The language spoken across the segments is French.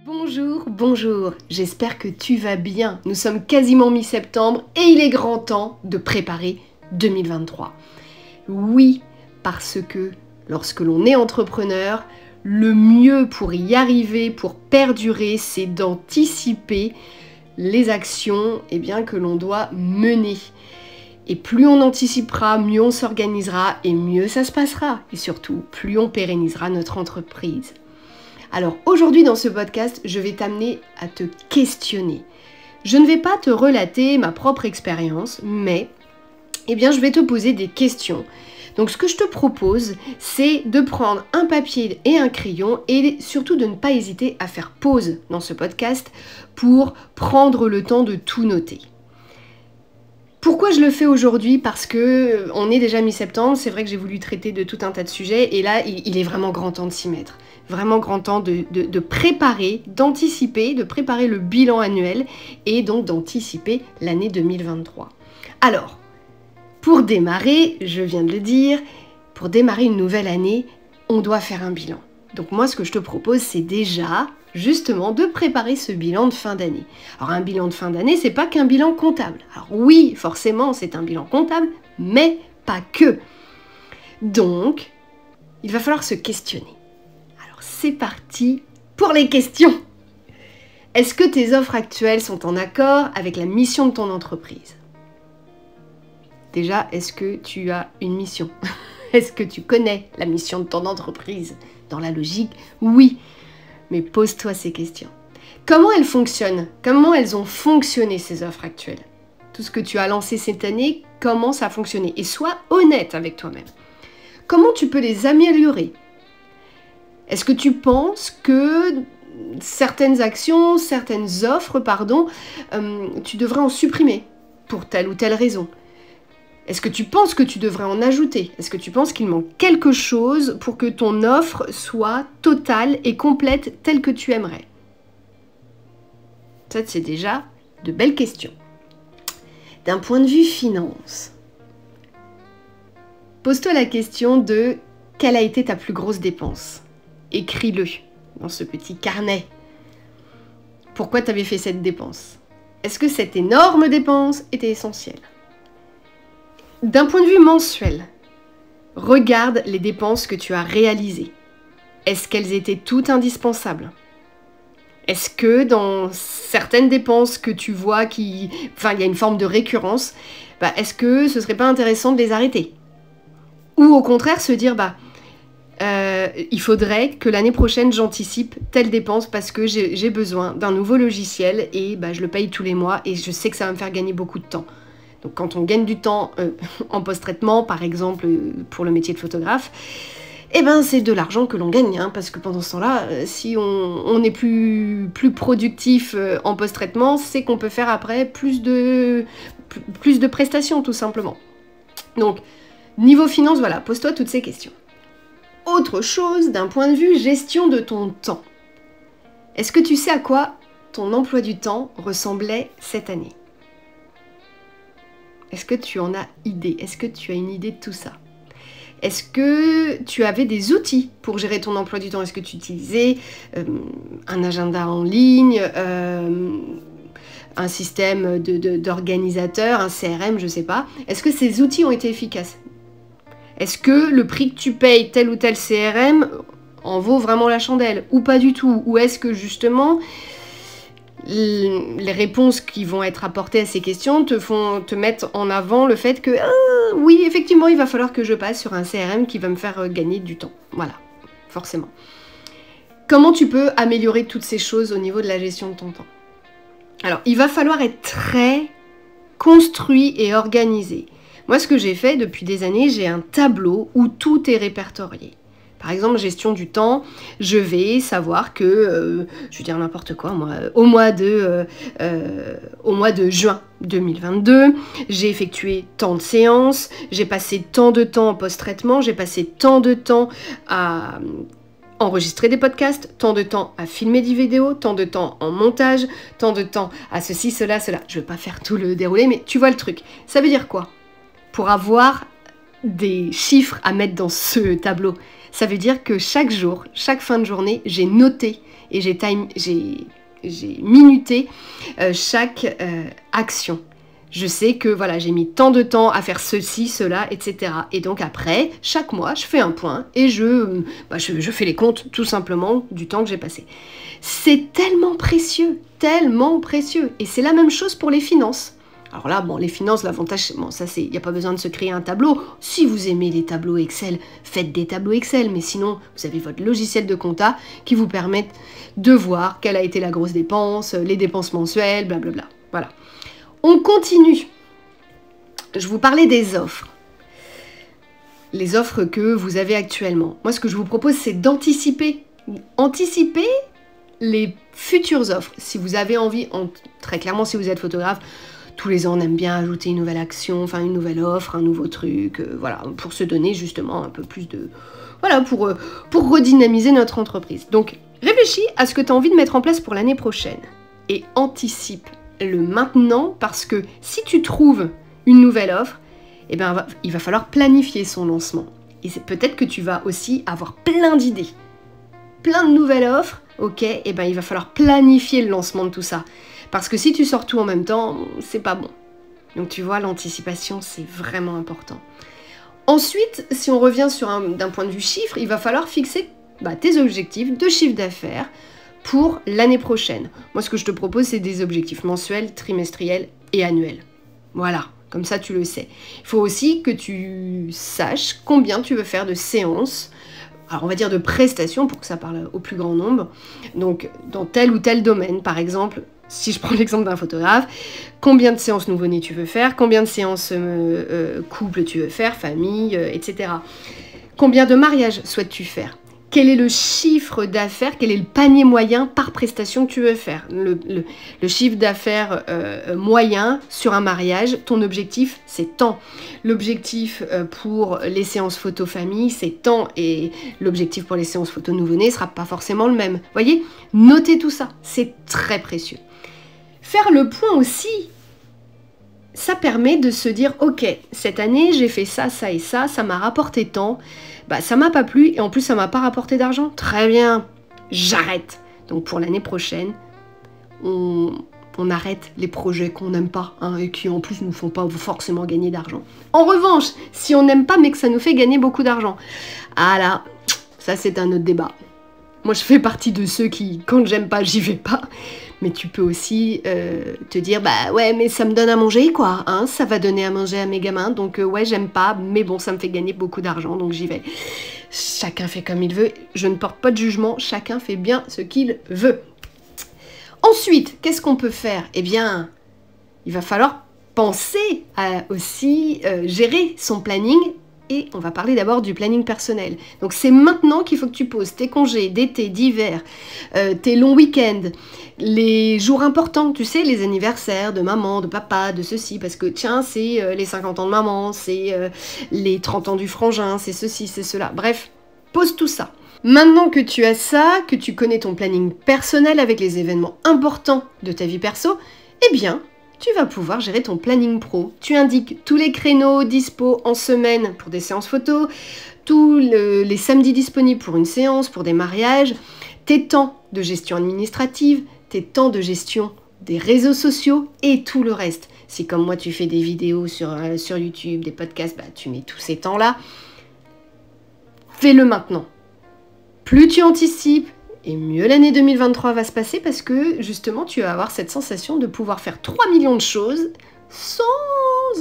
Bonjour, bonjour, j'espère que tu vas bien. Nous sommes quasiment mi-septembre et il est grand temps de préparer 2023. Oui, parce que lorsque l'on est entrepreneur, le mieux pour y arriver, pour perdurer, c'est d'anticiper les actions que l'on doit mener. Et plus on anticipera, mieux on s'organisera et mieux ça se passera. Et surtout, plus on pérennisera notre entreprise. Alors aujourd'hui dans ce podcast, je vais t'amener à te questionner. Je ne vais pas te relater ma propre expérience, mais je vais te poser des questions. Donc ce que je te propose, c'est de prendre un papier et un crayon et surtout de ne pas hésiter à faire pause dans ce podcast pour prendre le temps de tout noter. Pourquoi je le fais aujourd'hui? Parce que on est déjà mi-septembre, c'est vrai que j'ai voulu traiter de tout un tas de sujets et là, il est vraiment grand temps de s'y mettre. Vraiment grand temps de préparer, d'anticiper, de préparer le bilan annuel et donc d'anticiper l'année 2023. Alors, pour démarrer, je viens de le dire, pour démarrer une nouvelle année, on doit faire un bilan. Donc moi, ce que je te propose, c'est déjà justement de préparer ce bilan de fin d'année. Alors un bilan de fin d'année, c'est pas qu'un bilan comptable. Alors oui, forcément, c'est un bilan comptable, mais pas que. Donc, il va falloir se questionner. Alors c'est parti pour les questions. Est-ce que tes offres actuelles sont en accord avec la mission de ton entreprise? Déjà, est-ce que tu as une mission? Est-ce que tu connais la mission de ton entreprise? Dans la logique, oui. Mais pose-toi ces questions. Comment elles fonctionnent? Comment elles ont fonctionné ces offres actuelles? Tout ce que tu as lancé cette année, comment ça a fonctionné? Et sois honnête avec toi-même. Comment tu peux les améliorer? Est-ce que tu penses que certaines actions, certaines offres, tu devrais en supprimer pour telle ou telle raison? Est-ce que tu penses que tu devrais en ajouter? Est-ce que tu penses qu'il manque quelque chose pour que ton offre soit totale et complète telle que tu aimerais? Ça, c'est déjà de belles questions. D'un point de vue finance, pose-toi la question de quelle a été ta plus grosse dépense? Écris-le dans ce petit carnet. Pourquoi tu avais fait cette dépense? Est-ce que cette énorme dépense était essentielle? D'un point de vue mensuel, regarde les dépenses que tu as réalisées. Est-ce qu'elles étaient toutes indispensables? Est-ce que dans certaines dépenses que tu vois il y a une forme de récurrence, est-ce que ce serait pas intéressant de les arrêter? Ou au contraire se dire, il faudrait que l'année prochaine j'anticipe telle dépense parce que j'ai besoin d'un nouveau logiciel et je le paye tous les mois et je sais que ça va me faire gagner beaucoup de temps. Donc quand on gagne du temps en post-traitement, par exemple pour le métier de photographe, c'est de l'argent que l'on gagne, parce que pendant ce temps-là, si on est plus productif en post-traitement, c'est qu'on peut faire après plus de prestations tout simplement. Donc niveau finance, voilà, pose-toi toutes ces questions. Autre chose, d'un point de vue gestion de ton temps. Est-ce que tu sais à quoi ton emploi du temps ressemblait cette année? Est-ce que tu en as idée? Est-ce que tu as une idée de tout ça? Est-ce que tu avais des outils pour gérer ton emploi du temps? Est-ce que tu utilisais un agenda en ligne, un système d'organisateur, un CRM, je sais pas? Est-ce que ces outils ont été efficaces? Est-ce que le prix que tu payes tel ou tel CRM en vaut vraiment la chandelle? Ou pas du tout? Ou est-ce que justement les réponses qui vont être apportées à ces questions te mettre en avant le fait que oui, effectivement, il va falloir que je passe sur un CRM qui va me faire gagner du temps. Voilà, forcément. Comment tu peux améliorer toutes ces choses au niveau de la gestion de ton temps? Alors, il va falloir être très construit et organisé. Moi, ce que j'ai fait depuis des années, j'ai un tableau où tout est répertorié. Par exemple, gestion du temps, je vais savoir que, je vais dire n'importe quoi, moi, au mois de juin 2022, j'ai effectué tant de séances, j'ai passé tant de temps en post-traitement, j'ai passé tant de temps à enregistrer des podcasts, tant de temps à filmer des vidéos, tant de temps en montage, tant de temps à ceci, cela, cela. Je ne vais pas faire tout le déroulé, mais tu vois le truc. Ça veut dire quoi? Pour avoir des chiffres à mettre dans ce tableau, Ça veut dire que chaque jour, chaque fin de journée, j'ai noté et j'ai minuté chaque action. Je sais que voilà, j'ai mis tant de temps à faire ceci, cela, etc. Et donc après, chaque mois, je fais un point et je fais les comptes tout simplement du temps que j'ai passé. C'est tellement précieux, tellement précieux. Et c'est la même chose pour les finances. Alors là, bon, les finances, l'avantage, bon, ça c'est, il n'y a pas besoin de se créer un tableau. Si vous aimez les tableaux Excel, faites des tableaux Excel. Mais sinon, vous avez votre logiciel de compta qui vous permet de voir quelle a été la grosse dépense, les dépenses mensuelles, blablabla. Voilà. On continue. Je vous parlais des offres. Les offres que vous avez actuellement. Moi, ce que je vous propose, c'est d'anticiper. Anticiper les futures offres. Si vous avez envie, très clairement, si vous êtes photographe, tous les ans, on aime bien ajouter une nouvelle action, enfin une nouvelle offre, un nouveau truc, voilà, pour se donner justement un peu plus de... Voilà, pour redynamiser notre entreprise. Donc, réfléchis à ce que tu as envie de mettre en place pour l'année prochaine. Et anticipe le maintenant, parce que si tu trouves une nouvelle offre, eh ben, il va falloir planifier son lancement. Et c'est peut-être que tu vas aussi avoir plein d'idées. Plein de nouvelles offres, ok, eh ben, il va falloir planifier le lancement de tout ça. Parce que si tu sors tout en même temps, c'est pas bon. Donc tu vois, l'anticipation, c'est vraiment important. Ensuite, si on revient d'un point de vue chiffre, il va falloir fixer tes objectifs de chiffre d'affaires pour l'année prochaine. Moi, ce que je te propose, c'est des objectifs mensuels, trimestriels et annuels. Voilà, comme ça, tu le sais. Il faut aussi que tu saches combien tu veux faire de séances, alors on va dire de prestations pour que ça parle au plus grand nombre. Donc, dans tel ou tel domaine, par exemple, si je prends l'exemple d'un photographe, combien de séances nouveau-nés tu veux faire, combien de séances couple tu veux faire, famille, etc. Combien de mariages souhaites-tu faire? Quel est le chiffre d'affaires, quel est le panier moyen par prestation que tu veux faire? Le chiffre d'affaires moyen sur un mariage, ton objectif, c'est tant. L'objectif pour les séances photo-famille, c'est tant. Et l'objectif pour les séances photo-nouveau-né ne sera pas forcément le même. Voyez, notez tout ça, c'est très précieux. Faire le point aussi, ça permet de se dire, ok, cette année, j'ai fait ça, ça et ça m'a rapporté tant. Ça m'a pas plu et en plus ça m'a pas rapporté d'argent. Très bien, j'arrête. Donc pour l'année prochaine, on arrête les projets qu'on n'aime pas et qui en plus nous font pas forcément gagner d'argent. En revanche, si on n'aime pas mais que ça nous fait gagner beaucoup d'argent, ah là, ça c'est un autre débat. Moi je fais partie de ceux qui, quand j'aime pas, j'y vais pas. Mais tu peux aussi te dire, ouais, mais ça me donne à manger, quoi. Hein, ça va donner à manger à mes gamins. Donc, ouais, j'aime pas, mais bon, ça me fait gagner beaucoup d'argent, donc j'y vais. Chacun fait comme il veut. Je ne porte pas de jugement. Chacun fait bien ce qu'il veut. Ensuite, qu'est-ce qu'on peut faire? Eh bien, il va falloir penser à aussi gérer son planning. Et on va parler d'abord du planning personnel. Donc c'est maintenant qu'il faut que tu poses tes congés d'été, d'hiver, tes longs week-ends, les jours importants, tu sais, les anniversaires de maman, de papa, de ceci, parce que tiens, c'est les 50 ans de maman, c'est les 30 ans du frangin, c'est ceci, c'est cela. Bref, pose tout ça. Maintenant que tu as ça, que tu connais ton planning personnel avec les événements importants de ta vie perso, eh bien, tu vas pouvoir gérer ton planning pro. Tu indiques tous les créneaux dispo en semaine pour des séances photos, tous les samedis disponibles pour une séance, pour des mariages, tes temps de gestion administrative, tes temps de gestion des réseaux sociaux et tout le reste. Si comme moi tu fais des vidéos sur YouTube, des podcasts, tu mets tous ces temps-là. Fais-le maintenant. Plus tu anticipes, et mieux l'année 2023 va se passer parce que justement tu vas avoir cette sensation de pouvoir faire 3 millions de choses sans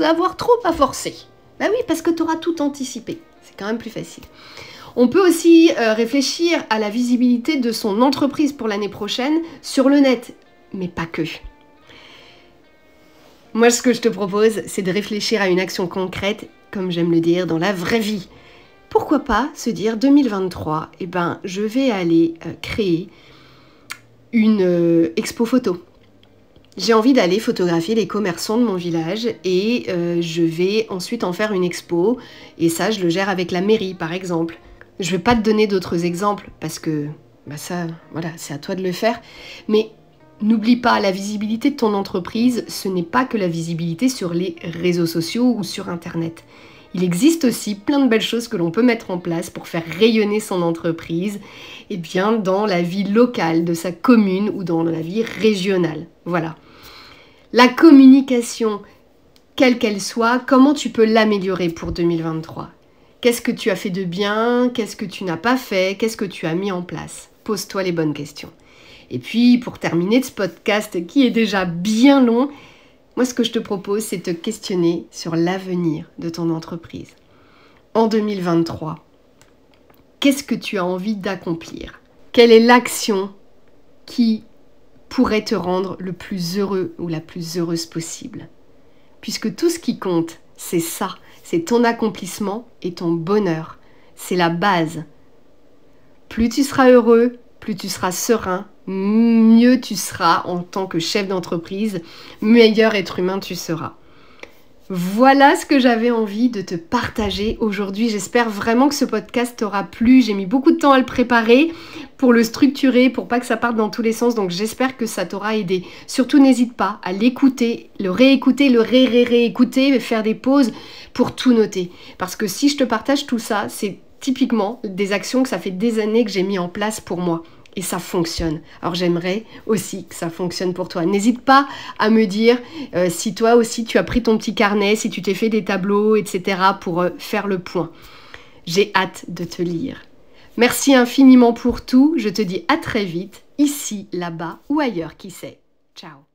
avoir trop à forcer. Bah oui, parce que tu auras tout anticipé. C'est quand même plus facile. On peut aussi réfléchir à la visibilité de son entreprise pour l'année prochaine sur le net, mais pas que. Moi, ce que je te propose, c'est de réfléchir à une action concrète, comme j'aime le dire, dans la vraie vie. Pourquoi pas se dire 2023, je vais aller créer une expo photo. J'ai envie d'aller photographier les commerçants de mon village et je vais ensuite en faire une expo. Et ça, je le gère avec la mairie, par exemple. Je ne vais pas te donner d'autres exemples parce que ça, voilà, c'est à toi de le faire. Mais n'oublie pas, la visibilité de ton entreprise, ce n'est pas que la visibilité sur les réseaux sociaux ou sur Internet. Il existe aussi plein de belles choses que l'on peut mettre en place pour faire rayonner son entreprise dans la vie locale de sa commune ou dans la vie régionale. Voilà. La communication, quelle qu'elle soit, comment tu peux l'améliorer pour 2023 ? Qu'est-ce que tu as fait de bien ? Qu'est-ce que tu n'as pas fait ? Qu'est-ce que tu as mis en place ? Pose-toi les bonnes questions. Et puis, pour terminer ce podcast qui est déjà bien long, moi, ce que je te propose, c'est de te questionner sur l'avenir de ton entreprise. En 2023, qu'est-ce que tu as envie d'accomplir ? Quelle est l'action qui pourrait te rendre le plus heureux ou la plus heureuse possible ? Puisque tout ce qui compte, c'est ça, c'est ton accomplissement et ton bonheur. C'est la base. Plus tu seras heureux, plus tu seras serein, mieux tu seras en tant que chef d'entreprise, meilleur être humain tu seras. Voilà ce que j'avais envie de te partager aujourd'hui. J'espère vraiment que ce podcast t'aura plu. J'ai mis beaucoup de temps à le préparer, pour le structurer, pour pas que ça parte dans tous les sens. Donc j'espère que ça t'aura aidé. Surtout n'hésite pas à l'écouter, le réécouter, le réécouter, faire des pauses pour tout noter. Parce que si je te partage tout ça, c'est typiquement des actions que ça fait des années que j'ai mis en place pour moi. Et ça fonctionne. Alors j'aimerais aussi que ça fonctionne pour toi. N'hésite pas à me dire si toi aussi tu as pris ton petit carnet, si tu t'es fait des tableaux, etc. pour faire le point. J'ai hâte de te lire. Merci infiniment pour tout. Je te dis à très vite, ici, là-bas ou ailleurs, qui sait. Ciao.